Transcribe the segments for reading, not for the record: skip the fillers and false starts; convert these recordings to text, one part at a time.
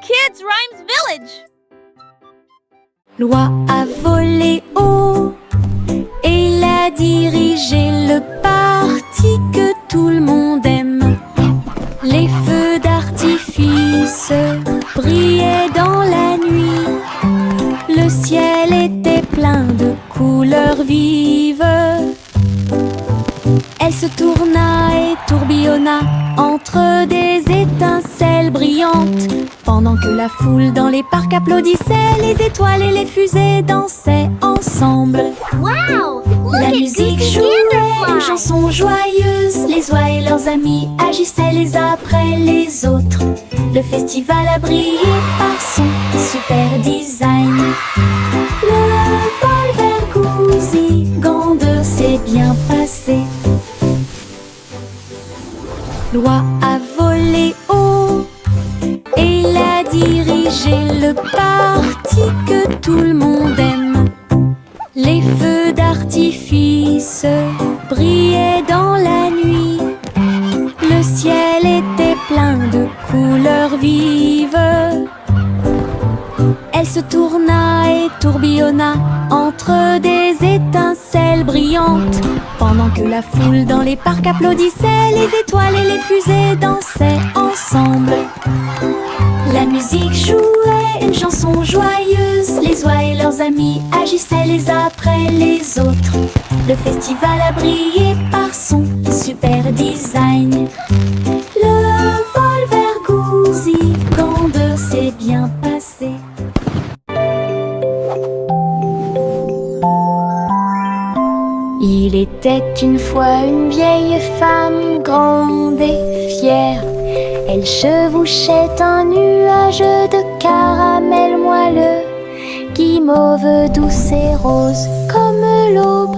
Kids Rhymes Village. L'oie a volé haut et il a dirigé le parti que tout le monde aime. Les feux d'artifice brillaient dans la nuit. Le ciel était plein de couleurs vives. Elle se tourna et tourbillonna entre des étincelles brillantes. Pendant que la foule dans les parcs applaudissait, les étoiles et les fusées dansaient ensemble. Wow! La musique jouait une chanson joyeuse. Les oies et leurs amis agissaient les uns après les autres. Le festival a brillé par son super design. Le vol vers Goosey-Gander s'est bien passé. L'oie a volé haut et il a dirigé le parti que tout le monde aime. Les feux d'artifice brillaient dans la nuit. Le ciel était plein de couleurs vives. Elle se tourna et tourbillonna entre des étincelles brillantes. Pendant que la foule dans les parcs applaudissait, les étoiles et les fusées dansaient ensemble. La musique jouait une chanson joyeuse. Les oies et leurs amis agissaient les uns après les autres. Le festival a brillé par son super design. Le vol vers Goosey-Gander s'est bien passé. Il était une fois une vieille femme grande et fière. Elle chevauchait un nuage de caramel moelleux, guimauve douce et rose comme l'aube.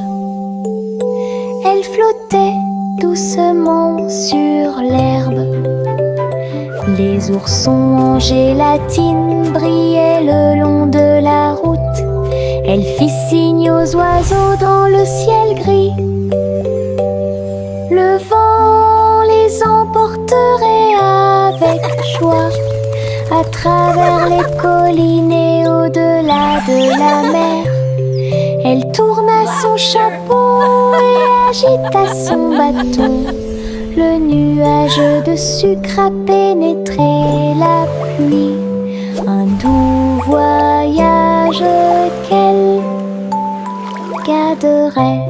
Elle flottait doucement sur l'herbe. Les oursons en gélatine brillaient le long de la route. Elle fit signe aux oiseaux dans le ciel gris. Le vent les emporterait avec joie à travers les collines et au-delà de la mer. Elle tourna son chapeau et agita son bâton. Le nuage de sucre a pénétré la pluie. Un doux voyage qu'elle garderait.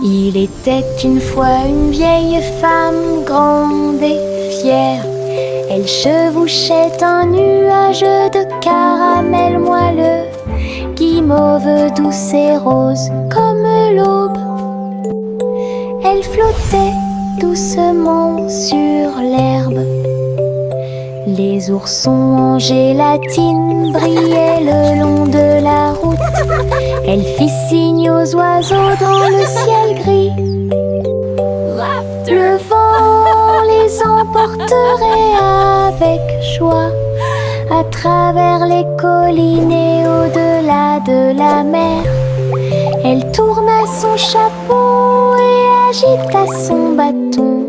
Il était une fois une vieille femme grande et fière. Elle chevauchait un nuage de caramel moelleux, guimauve douce et rose comme l'aube. Elle flottait doucement sur l'herbe. Les oursons en gélatine brillaient le long de la route. Elle fit signe aux oiseaux dans le ciel gris. Le vent les emporterait avec joie à travers les collines et au-delà de la mer. Elle tourna son chapeau et agita son bâton.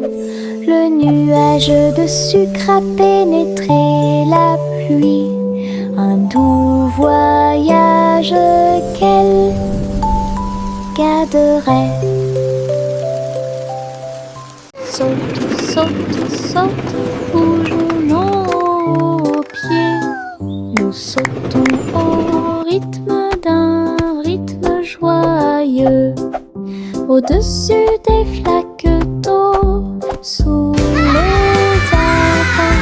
Le nuage de sucre a pénétré la pluie. Un doux voyage qu'elle garderait. Saute, saute, saute, bougeons nos pieds. Nous sautons au rythme d'un rythme joyeux. Au-dessus des flaques d'eau, sous les arbres,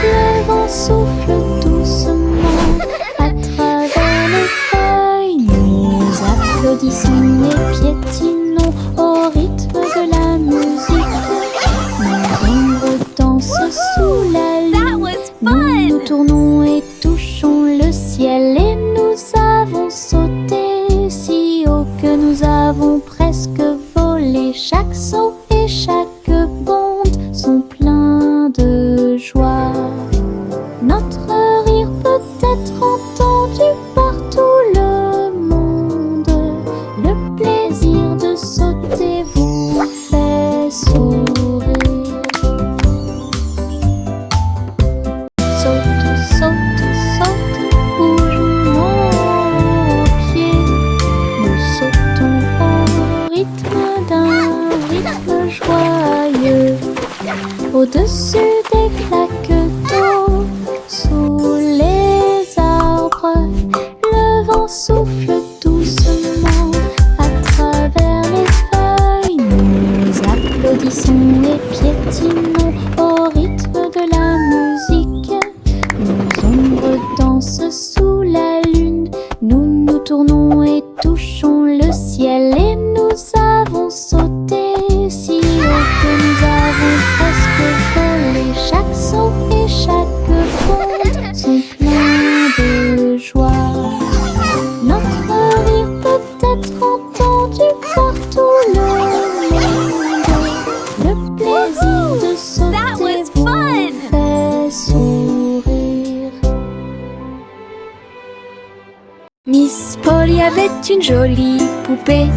le vent souffle doucement à travers les feuilles. Nous applaudissons et piétinons au rythme de la musique. Nos ombres dansent sous la lune. Nous tournons et touchons le ciel et nous avons sauté si haut que nous avons presque volé. Chaque saut et chaque bonde sont pleins de joie. Notre rire peut être entendu par tout le monde. Le Au-dessus des flaques d'eau, sous les arbres, le vent souffle doucement à travers les feuilles. Nous applaudissons et piétinons au rythme de la musique. Nos ombres dansent sous la lune, nous nous tournons et touchons le ciel. Et nous avons sauté si haut que nous avons presque volé. Chaque saut et chaque bonde sont pleins de joie. Notre rire peut être entendu partout le monde. Le plaisir de sauter vous fait sourire. Miss Polly avait une jolie poupée.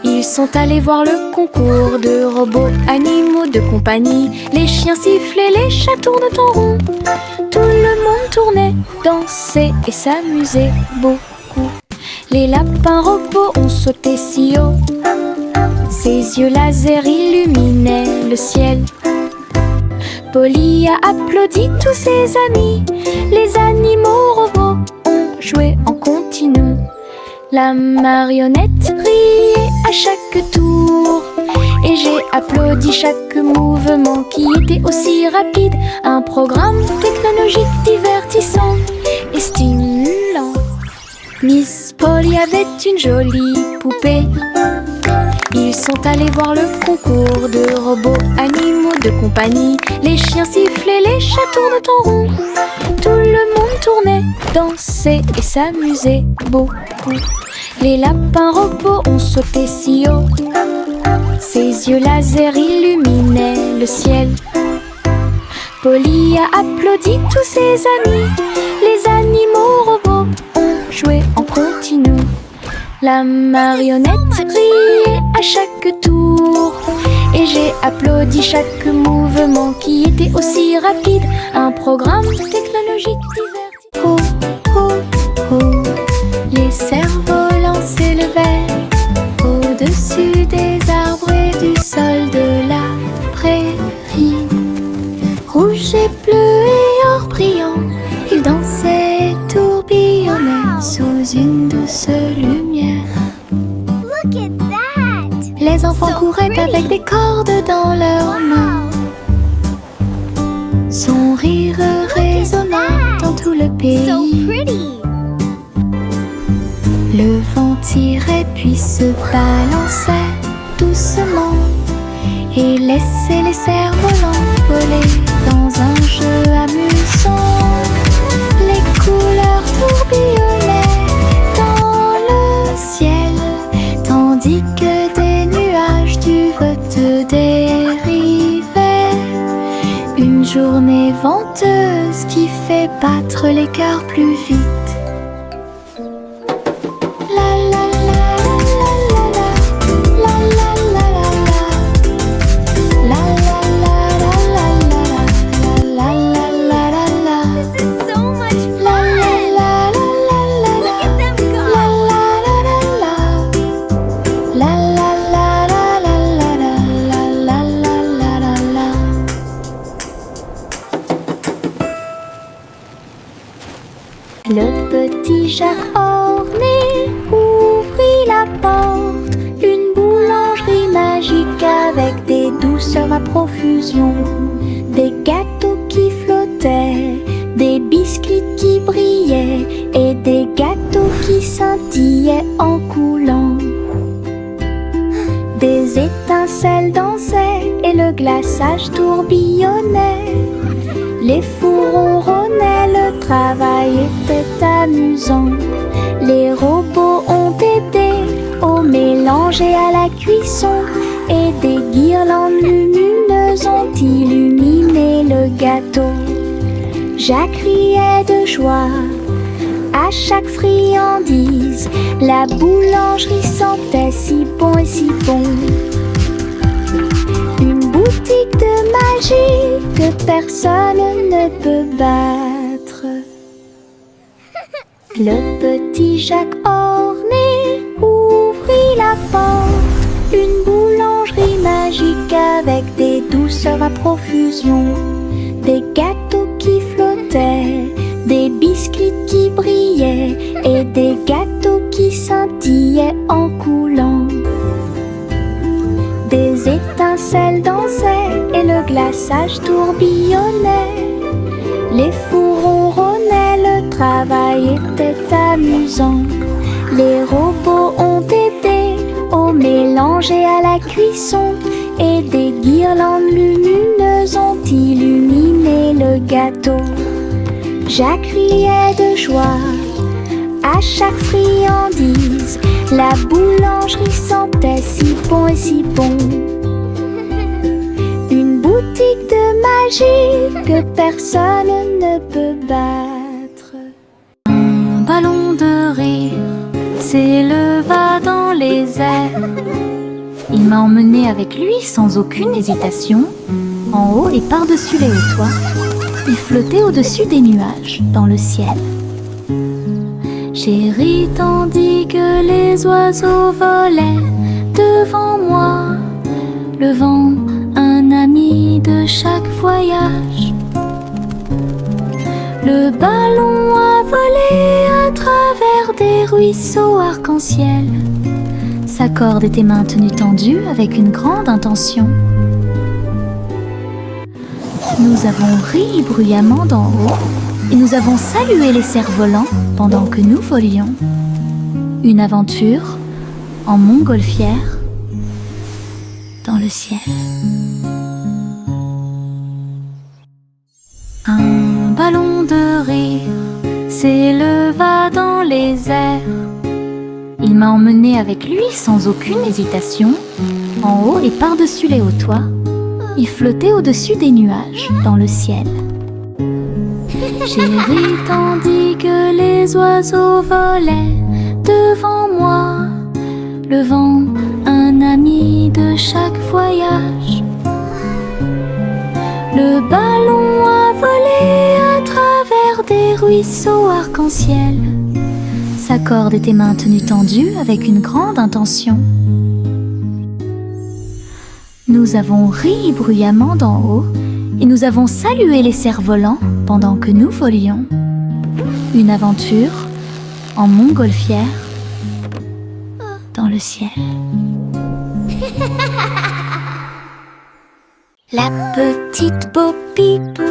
Ils sont allés voir le concours de robots animaux de compagnie. Les chiens sifflaient, les chats tournent en rond. Tout le monde tournait, dansait et s'amusait beaucoup. Les lapins robots ont sauté si haut. Ses yeux laser illuminaient le ciel. Polly a applaudi tous ses amis. Les animaux robots ont joué en continu. La marionnette riait à chaque tour et j'ai applaudi chaque mouvement qui était aussi rapide. Un programme technologique divertissant et stimulant. Miss Polly avait une jolie poupée. Ils sont allés voir le concours de robots animaux de compagnie. Les chiens sifflaient, les chats tournent en rond. Tout le monde tournait, dansait et s'amusait beaucoup. Les lapins robots ont sauté si haut. Ses yeux laser illuminaient le ciel. Polly a applaudi tous ses amis. Les animaux robots ont joué en continu. La marionnette riait à chaque tour et j'ai applaudi chaque mouvement qui était aussi rapide. Un programme technologique divertissant. Oh, oh, oh. Les cerfs-volants s'élevaient au-dessus des arbres et du sol de la prairie. Rouge et bleu et or brillant, ils dansaient et tourbillonnaient sous une douce lumière. Look at that! Les enfants couraient avec des cordes dans leurs mains. Son rire résonnait dans tout le pays. So pretty! Le vent tirait puis se balançait doucement et laissait les cerfs-volants voler dans un jeu amusant. Les couleurs tourbillonnaient dans le ciel, tandis que des nuages du vote dérivaient. Une journée venteuse qui fait battre les cœurs plus vite. Le petit Jacques orné ouvrit la porte. Une boulangerie magique avec des douceurs à profusion. Des gâteaux qui flottaient, des biscuits qui brillaient et des gâteaux qui scintillaient en coulant. Des étincelles dansaient et le glaçage tourbillonnait. Les fours ronronnaient, le travail était amusant. Les robots ont aidé au mélange et à la cuisson. Et des guirlandes lumineuses ont illuminé le gâteau. Jacques riait de joie à chaque friandise. La boulangerie sentait si bon et si bon. Une boutique de magie que personne ne peut battre. Le petit Jacques orné ouvrit la porte. Une boulangerie magique avec des douces douceur à profusion. Des gâteaux qui flottaient, des biscuits qui brillaient et des gâteaux qui scintillaient en coulant. Des étincelles dansaient et le glaçage tourbillonnait. Les fours ronronnaient, le travail était amusant. Les robots ont aidé au mélange et à la cuisson, et des guirlandes lumineuses ont illuminé le gâteau. Jacques riait de joie à chaque friandise. La boulangerie sentait si bon et si bon. Une boutique de magie que personne ne peut battre. Un ballon de rire s'éleva dans les airs. Il m'a emmené avec lui sans aucune hésitation, en haut et par-dessus les hauts toits. Il flottait au-dessus des nuages, dans le ciel. J'ai ri tandis que les oiseaux volaient devant moi, le vent, un ami de chaque voyage. Le ballon a volé à travers des ruisseaux arc-en-ciel. Sa corde était maintenue tendue avec une grande intention. Nous avons ri bruyamment d'en haut et nous avons salué les cerfs-volants pendant que nous volions. Une aventure en montgolfière dans le ciel. Un ballon de rire s'éleva dans les airs. Il m'a emmené avec lui sans aucune hésitation, en haut et par-dessus les hauts toits. Il flottait au-dessus des nuages, dans le ciel. J'ai ri tandis que les oiseaux volaient devant moi, le vent, un ami de chaque voyage. Le ballon a volé à travers des ruisseaux arc-en-ciel. Sa corde était maintenue tendue avec une grande intention. Nous avons ri bruyamment d'en haut et nous avons salué les cerfs-volants pendant que nous volions. Une aventure en montgolfière dans le ciel. La petite Bo Peep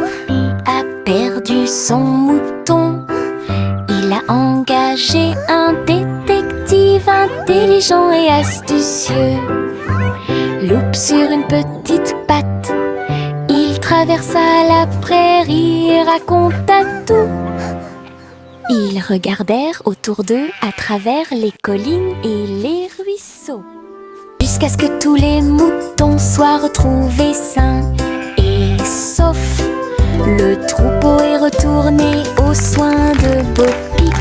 a perdu son mouton. Il a engagé un détective intelligent et astucieux. Loupe sur une petite patte, il traversa la prairie et raconta tout. Ils regardèrent autour d'eux à travers les collines et les ruisseaux, jusqu'à ce que tous les moutons soient retrouvés sains et saufs. Le troupeau est retourné aux soins de Bo Peep.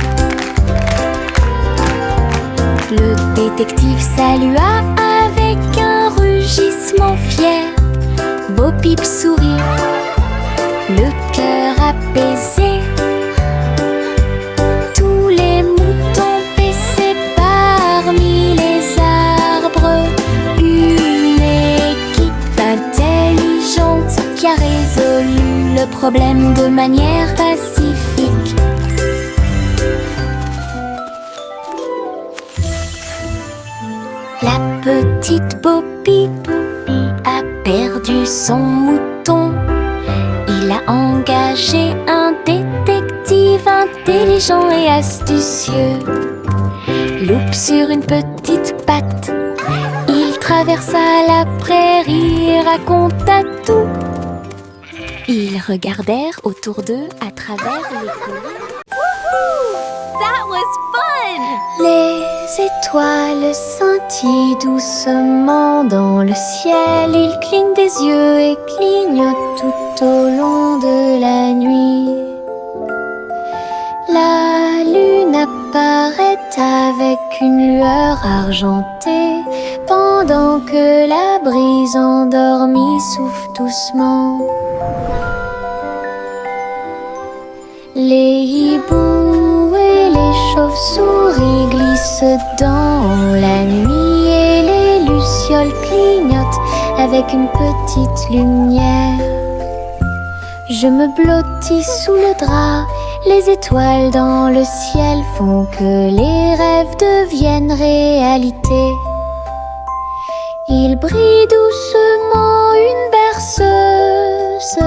Le détective salua avec un rugissement fier. Bo Peep sourit, le cœur apaisé. Tous les moutons paissaient parmi les arbres. Une équipe intelligente qui a résolu le problème de manière pacifique. La petite Bo Peep a perdu son mouton. Il a engagé un détective intelligent et astucieux. Loupe sur une petite patte, il traversa la prairie et raconta tout. Ils regardèrent autour d'eux à travers les collines. That was fun! Les étoiles scintillent doucement dans le ciel. Ils clignent des yeux et clignotent tout au long de la nuit. La lune apparaît avec une lueur argentée, pendant que la brise endormie souffle doucement. Les hiboux et les chauves-souris glissent dans la nuit et les lucioles clignotent avec une petite lumière. Je me blottis sous le drap, les étoiles dans le ciel font que les rêves deviennent réalité. Il brille doucement une berceuse.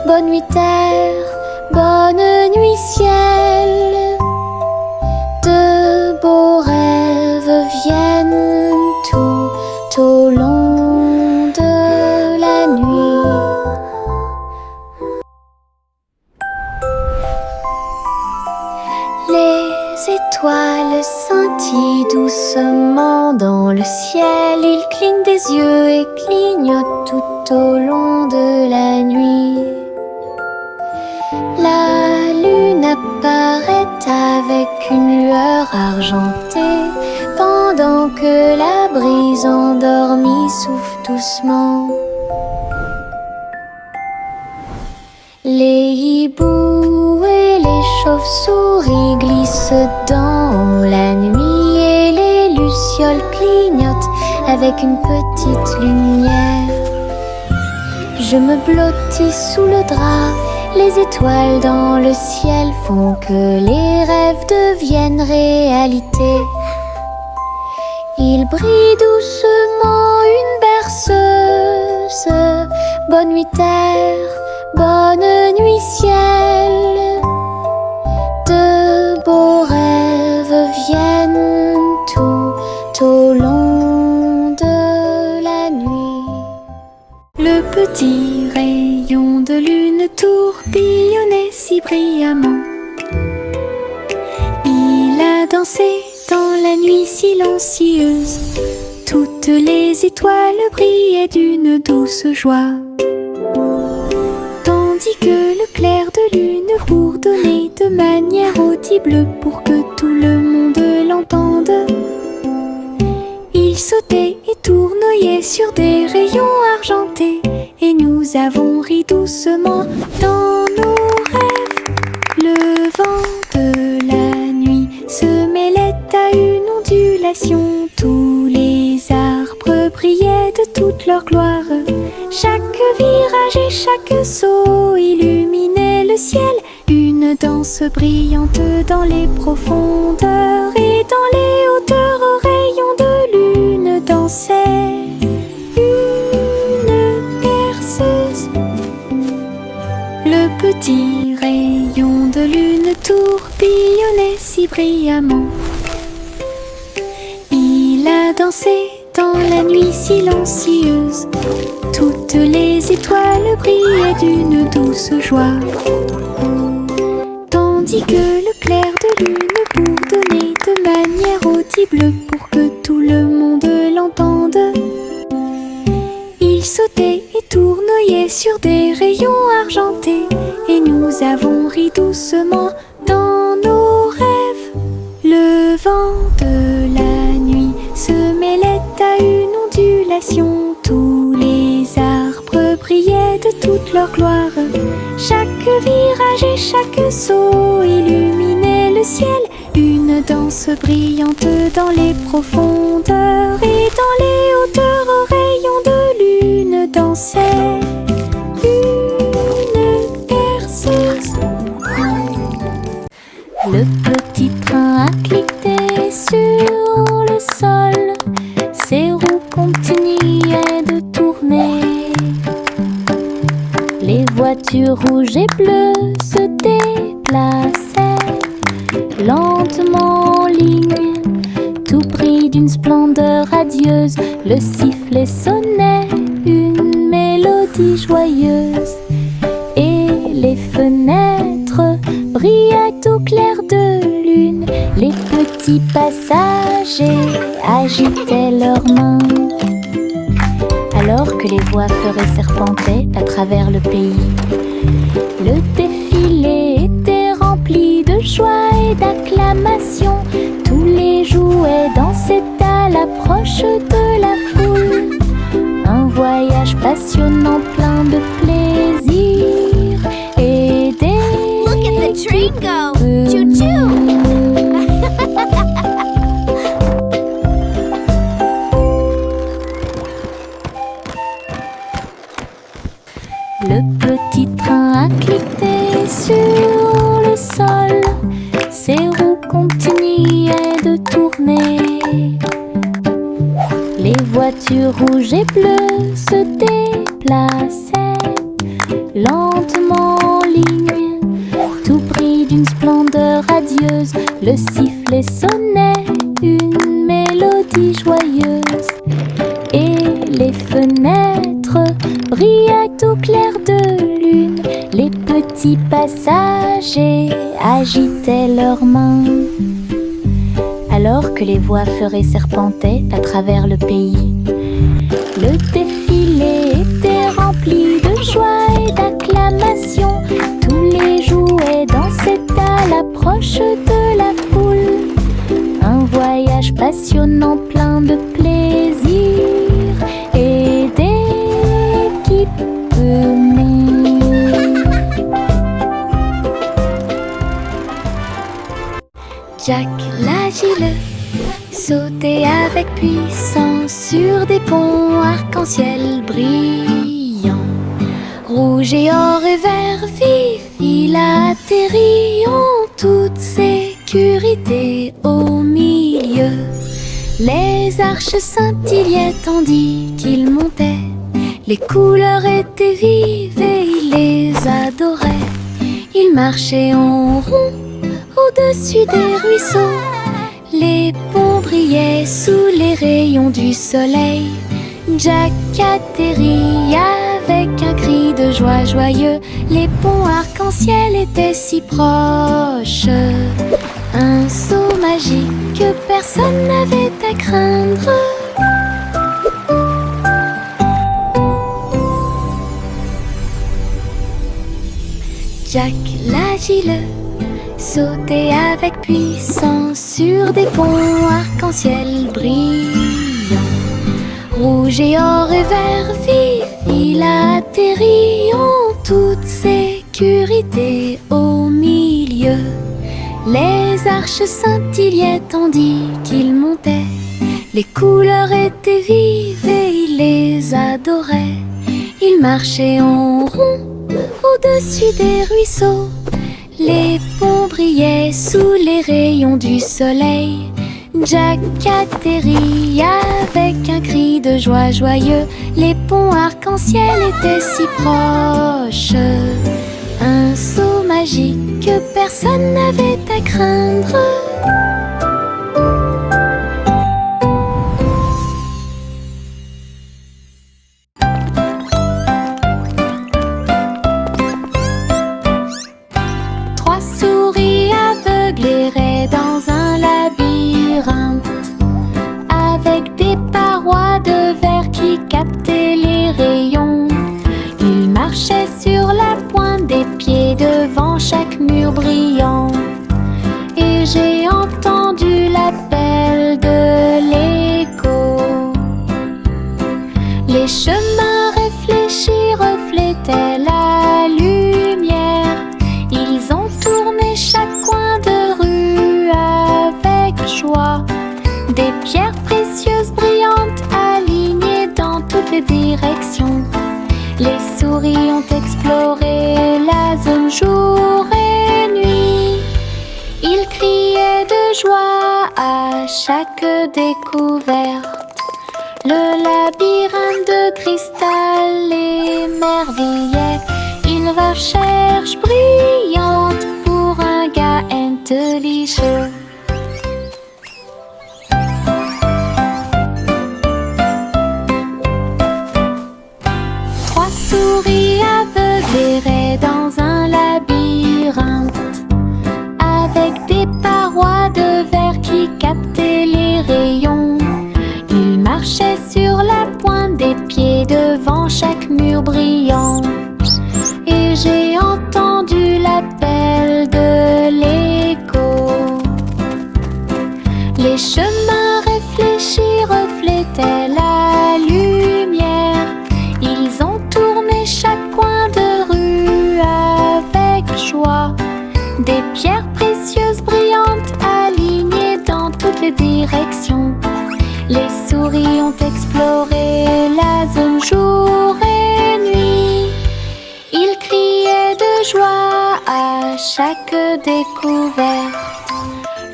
Bonne nuit terre, bonne nuit ciel. De beaux rêves viennent tout au long de la nuit. Les étoiles scintillent doucement dans le ciel. Ils clignent des yeux et clignotent tout au long de la nuit. La lune apparaît avec une lueur argentée, pendant que la brise endormie souffle doucement. Les hiboux et les chauves-souris glissent dans la nuit et les lucioles clignotent avec une petite lumière. Je me blottis sous le drap, les étoiles dans le ciel font que les rêves deviennent réalité. Il brille doucement une berceuse. Bonne nuit terre, bonne nuit ciel. De beaux rêves viennent tout au long de la nuit. Le petit rayon de lune tourbillonnait si brillamment. Il a dansé dans la nuit silencieuse. Toutes les étoiles brillaient d'une douce joie. Tandis que le clair de lune bourdonnait de manière audible pour que tout le monde l'entende. Il sautait et tournoyait sur des rayons argentés, et nous avons ri doucement dans nos rêves. Le vent de la nuit se mêlait à une ondulation. Tous les arbres brillaient de toute leur gloire. Chaque virage et chaque saut illuminait le ciel. Une danse brillante dans les profondeurs, et dans les hauteurs aux rayons de lune dansait une berceuse. Le petit rayon de lune tourbillonnait si brillamment. Il a dansé dans la nuit silencieuse. Toutes les étoiles brillaient d'une douce joie. Tandis que le clair de lune bourdonnait de manière audible pour que tout le monde l'entende. Il sautait et tournoyait sur des rayons argentés, et nous avons ri doucement dans nos rêves. Le vent de la nuit se mêlait à une ondulation. Tous les arbres brillaient de toute leur gloire. Chaque virage et chaque saut illuminait le ciel. Une danse brillante dans les profondeurs, et dans les hauteurs aux rayons de lune dansait une berceuse. Le petit train a cliqué sur le sol. Ses roues continuaient de tourner. Les voitures rouges et bleues se déplaçaient lentement en ligne, tout pris d'une splendeur radieuse. Le sifflet sonnait une mélodie joyeuse, et les fenêtres brillaient au clair de lune. Les petits passagers agitaient leurs mains, alors que les voix feuraient serpentaient à travers le pays. Le défilé était rempli de joie et d'acclamations. Tous les jouets dansaient à l'approche de la foule. Un voyage passionnant plein de plaisir et des... Look at the train go! Choo-choo! Les voitures rouges et bleues se déplaçaient lentement en ligne, tout pris d'une splendeur radieuse. Le sifflet sonnait une mélodie joyeuse, et les fenêtres brillaient au clair de lune. Les petits passagers agitaient leurs mains, alors que les voix feuraient serpentaient à travers le pays. Le défilé était rempli de joie et d'acclamations. Tous les jouets dansaient à l'approche de la foule. Un voyage passionnant plein de plaisir et d'équipements. Jack l'agile sautait avec puissance sur des ponts arc-en-ciel brillants. Rouge et or et vert vif, il atterrit en toute sécurité au milieu. Les arches scintillaient tandis qu'il montait. Les couleurs étaient vives et il les adorait. Il marchait en rond au-dessus des ruisseaux. Les ponts brillaient sous les rayons du soleil. Jack atterrit avec un cri de joie joyeux. Les ponts arc-en-ciel étaient si proches. Un saut magique que personne n'avait à craindre. Jack l'agile sautait avec puissance sur des ponts arc-en-ciel brillants. Rouge et or et vert vif, il atterrit en toute sécurité au milieu. Les arches scintillaient tandis qu'il montait. Les couleurs étaient vives et il les adorait. Il marchait en rond au-dessus des ruisseaux. Les ponts brillaient sous les rayons du soleil. Jack atterrit avec un cri de joie joyeux. Les ponts arc-en-ciel étaient si proches. Un saut magique que personne n'avait à craindre. Trois souris aveugles erraient dans un labyrinthe, avec des parois de verre qui captaient les rayons. Ils marchaient sur la pointe des pieds devant chaque mur brillant. Et j'ai entendu l'appel de l'écho. Les chemins réfléchis reflétaient la lumière. Ils ont tourné chaque coin de rue avec joie. Des pierres précieuses brillantes alignées dans toutes les directions. Les souris ont exploré la zone jour et nuit. Ils criaient de joie à chaque découverte. Le labyrinthe de cristal émerveillait. Une recherche brillante pour un gars intelligent. Trois souris aveugles erraient dans un labyrinthe, avec des parois de verre qui captaient les rayons. Ils marchaient sur la pointe des pieds devant chaque mur brillant. Et j'ai entendu l'appel de l'écho. Les chemins réfléchis reflétaient la lumière. Ils ont tourné chaque coin de rue avec joie. Des pierres précieuses brillantes alignées dans toutes les directions. Les souris ont exploré la zone jour et nuit. Ils criaient de joie à chaque découverte.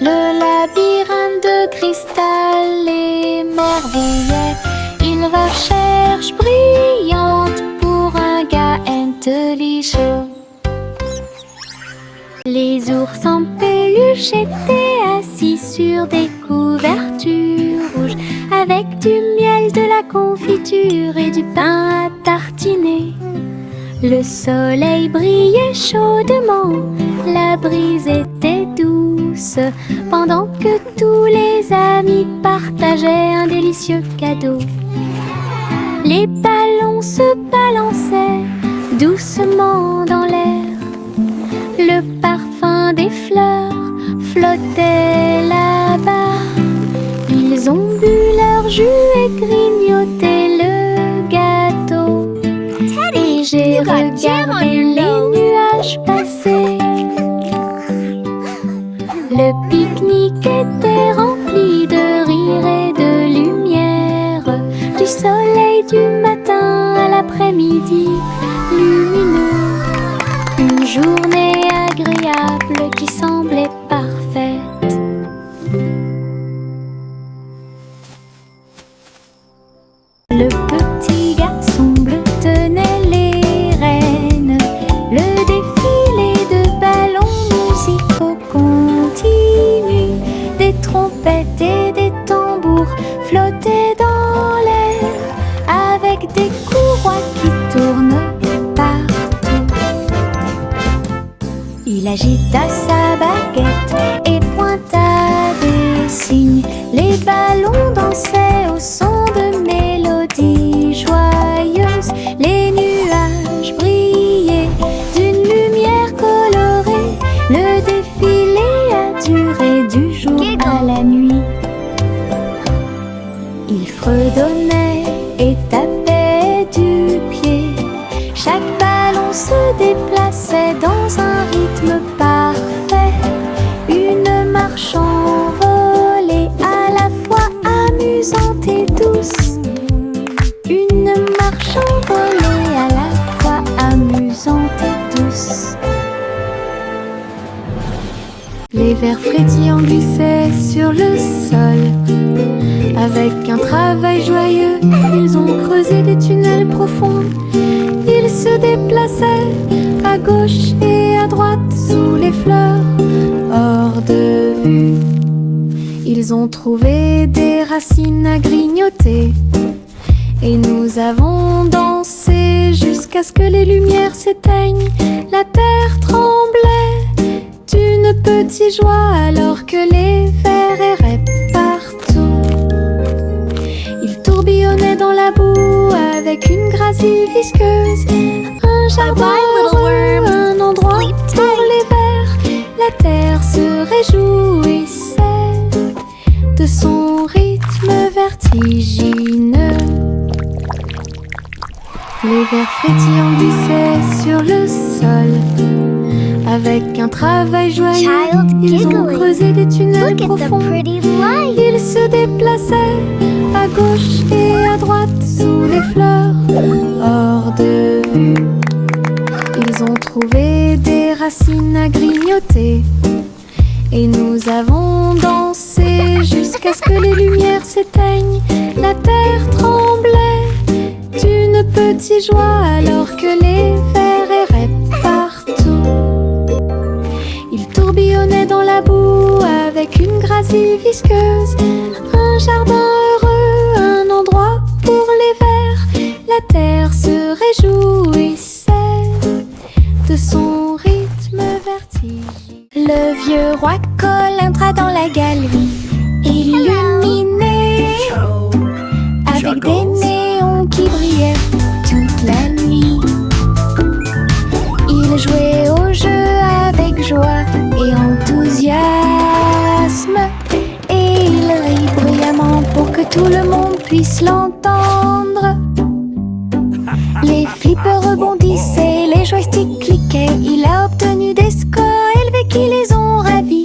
Le labyrinthe de cristal émerveillait. silver cherche brillante pour un gars intelligent. Les ours en peluche étaient assis sur des couvertures rouges, avec du miel, de la confiture et du pain à tartiner. Le soleil brillait chaudement, la brise était douce, pendant que tous les amis partageaient un délicieux cadeau. Les ballons se balançaient doucement dans l'air. Le parfum des fleurs flottait là-bas. Ils ont bu leur jus et grignoté le gâteau. Et j'ai regardé les nuages passer. Le pique-nique était rempli de rire et de lumière, du soleil du matin à l'après-midi lumineux. Une journée agréable qui semblait parfaite. Le petit garçon bleu tenait les rênes. Le défilé de ballons musicaux continue. Des trompettes et des tambours flottaient dans l'air, avec des courroies qui tournent partout. Il agita sa baguette et pointa des signes. Les ballons dansaient au son de mélodies joyeuses. Les nuages brillaient d'une lumière colorée. Le défilé a duré du jour à la nuit. Il fredonnait et tapait du pied. Chaque ballon se déplaçait dans un rythme parfait. Une marche envolée, à la fois amusante et douce. Une marche envolée, à la fois amusante et douce. Les vers frétillants glissaient sur le sol. Avec un travail joyeux, ils ont creusé des tunnels profonds. Ils se déplaçaient à gauche et à droite sous les fleurs, hors de vue. Ils ont trouvé des racines à grignoter. Et nous avons dansé jusqu'à ce que les lumières s'éteignent. La terre tremblait d'une petite joie alors que les vers erraient partout. Ils tourbillonnaient dans la boue avec une gracie visqueuse. Un jardin heureux, un endroit pour les vers. La terre se réjouissait de son rythme vertigineux. Les vers frétillants glissaient sur le sol. Avec un travail joyeux, ils ont creusé des tunnels profonds. Ils se déplaçaient à gauche et à droite sous les fleurs, hors de vue. Ils ont trouvé des racines à grignoter. Et nous avons dansé jusqu'à ce que les lumières s'éteignent. La terre tremblait d'une petite joie alors que les vers erraient partout. Ils tourbillonnaient dans la boue avec une gracie visqueuse. Un jardin heureux, un endroit pour les vers. La terre se réjouissait de son rythme vertigineux. Le vieux roi Cole entra dans la galerie, illuminé avec des néons qui brillaient toute la nuit. Il jouait au jeu avec joie et enthousiasme, et il rit bruyamment pour que tout le monde puisse l'entendre. Les flippers rebondissaient, les joysticks cliquaient. Il a obtenu des scores élevés qui les ont ravis.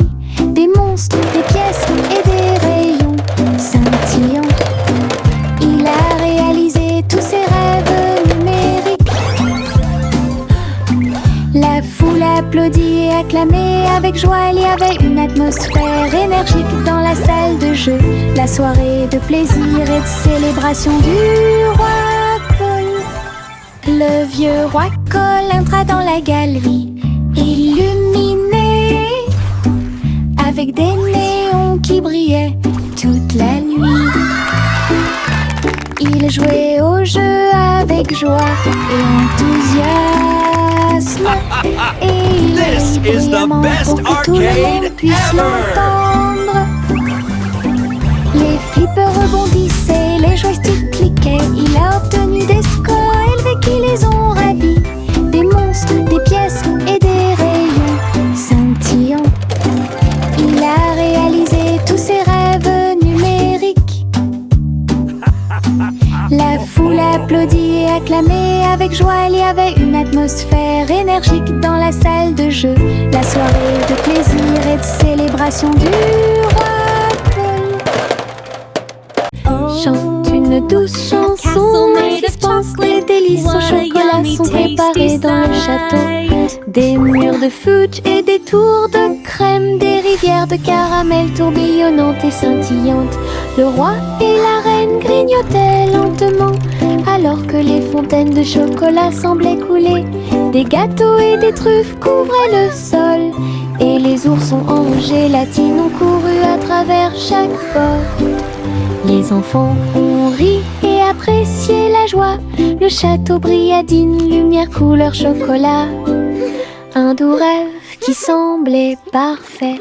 Des monstres, des pièces et des rayons scintillants. Il a réalisé tous ses rêves numériques. La foule applaudit et acclamait avec joie, il y avait une atmosphère énergique dans la salle de jeu. La soirée de plaisir et de célébration du roi Cole. Le vieux roi Cole entra dans la galerie, illuminé avec des néons qui brillaient toute la nuit. Il jouait au jeu avec joie et enthousiasme, et il This riait is the bruyamment best pour que tout le monde arcade puisse ever. l'entendre. Les flippers rebondissaient, les joysticks cliquaient. Il a obtenu des scores élevés qui les ont ravis. Des monstres, des pièces et des rayons scintillants. Il a réalisé tous ses rêves numériques. La foule applaudit et acclamait avec joie. Il y avait une atmosphère énergique dans la salle de jeu. La soirée de plaisir et de célébration du roi Cole. Chante une douce chanson et dispense des délices au chocolat sont préparés dans le château. Des murs de fudge et des tours de crème, des rivières de caramel tourbillonnantes et scintillantes. Le roi et la reine grignotaient lentement, alors que les fontaines de chocolat semblaient couler. Des gâteaux et des truffes couvraient le sol, et les oursons en gélatine ont couru à travers chaque porte. Les enfants ont ri et apprécié la joie. Le château brillait d'une lumière couleur chocolat. Un doux rêve qui semblait parfait.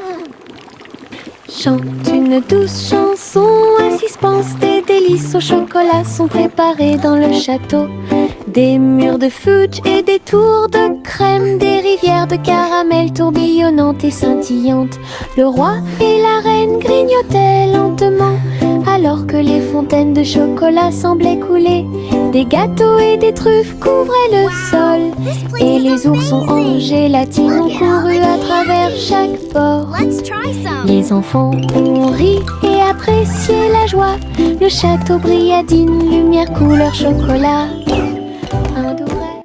Chante une douce chanson, à suspense des délices au chocolat sont préparés dans le château. Des murs de fudge et des tours de crème, des rivières de caramel tourbillonnantes et scintillantes. Le roi et la reine grignotaient lentement, alors que les fontaines de chocolat semblaient couler. Des gâteaux et des truffes couvraient le sol, et les oursons en gélatine ont couru à travers chaque porte. Let's try some. Les enfants ont ri et apprécié la joie. Le château brillait d'une lumière couleur chocolat. Un doux rêve.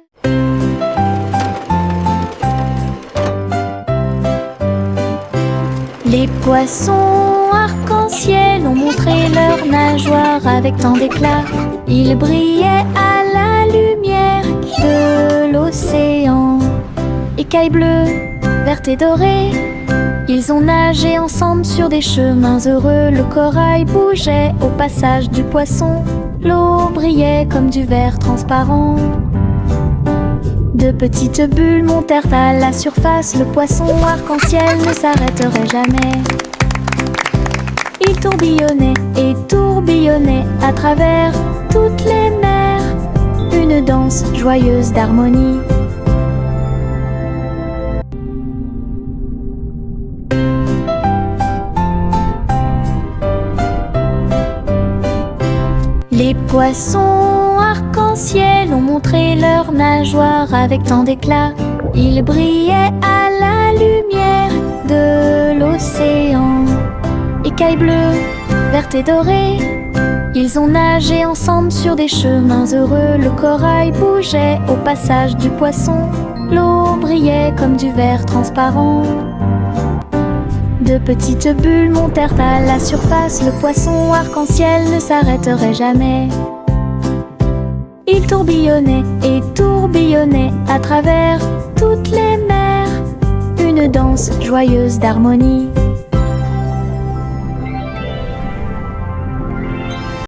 Les poissons arc-en-ciel ont montré leurs nageoires avec tant d'éclat. Ils brillaient à la lumière de l'océan. Écailles bleues, vertes et dorées, ils ont nagé ensemble sur des chemins heureux. Le corail bougeait au passage du poisson. L'eau brillait comme du verre transparent. De petites bulles montèrent à la surface. Le poisson arc-en-ciel ne s'arrêterait jamais. Il tourbillonnait et tourbillonnait à travers toutes les mers. Une danse joyeuse d'harmonie. Les poissons arc-en-ciel ont montré leurs nageoires avec tant d'éclat. Ils brillaient à la lumière de l'océan. Écailles bleues, vertes et dorées, ils ont nagé ensemble sur des chemins heureux. Le corail bougeait au passage du poisson. L'eau brillait comme du verre transparent. De petites bulles montèrent à la surface. Le poisson arc-en-ciel ne s'arrêterait jamais. Il tourbillonnait et tourbillonnait à travers toutes les mers. Une danse joyeuse d'harmonie.